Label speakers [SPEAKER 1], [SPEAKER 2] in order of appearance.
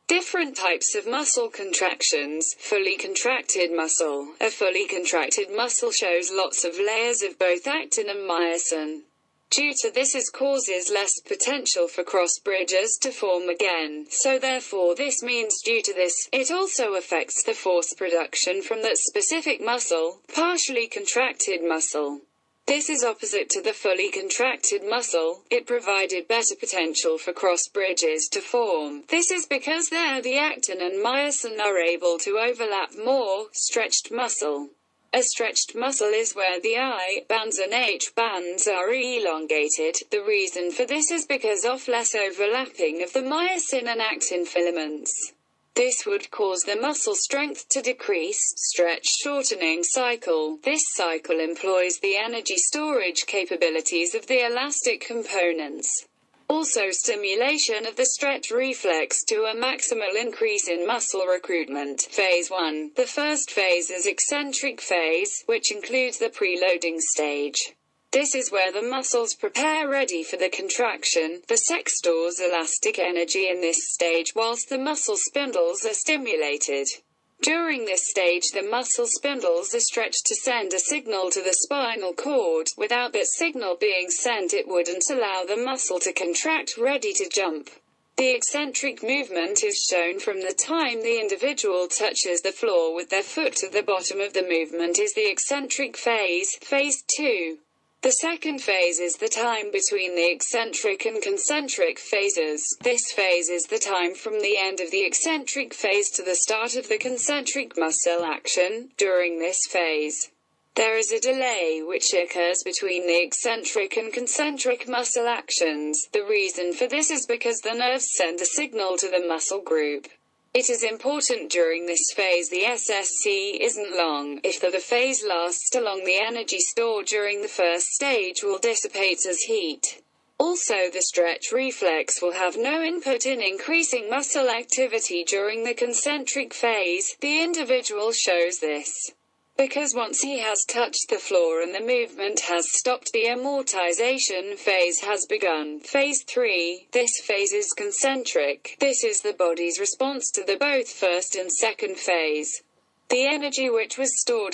[SPEAKER 1] Different types of muscle contractions. Fully contracted muscle. A fully contracted muscle shows lots of layers of both actin and myosin. Due to this, it causes less potential for cross bridges to form again, so therefore this means due to this, it also affects the force production from that specific muscle, partially contracted muscle. This is opposite to the fully contracted muscle. It provided better potential for cross bridges to form. This is because there the actin and myosin are able to overlap more. Stretched muscle. A stretched muscle is where the I bands and H bands are elongated. The reason for this is because of less overlapping of the myosin and actin filaments. This would cause the muscle strength to decrease. Stretch shortening cycle. This cycle employs the energy storage capabilities of the elastic components. Also stimulation of the stretch reflex to a maximal increase in muscle recruitment. Phase 1. The first phase is eccentric phase, which includes the preloading stage. This is where the muscles prepare ready for the contraction. The sex stores elastic energy in this stage whilst the muscle spindles are stimulated. During this stage the muscle spindles are stretched to send a signal to the spinal cord. Without that signal being sent, it wouldn't allow the muscle to contract ready to jump. The eccentric movement is shown from the time the individual touches the floor with their foot to the bottom of the movement is the eccentric phase. Phase 2. The second phase is the time between the eccentric and concentric phases. This phase is the time from the end of the eccentric phase to the start of the concentric muscle action. During this phase, there is a delay which occurs between the eccentric and concentric muscle actions. The reason for this is because the nerves send a signal to the muscle group. It is important during this phase the SSC isn't long. If the phase lasts long, the energy stored during the first stage will dissipate as heat. Also, the stretch reflex will have no input in increasing muscle activity during the concentric phase. The individual shows this because once he has touched the floor and the movement has stopped, the amortization phase has begun. Phase 3. This phase is concentric. This is the body's response to the both first and second phase. The energy which was stored in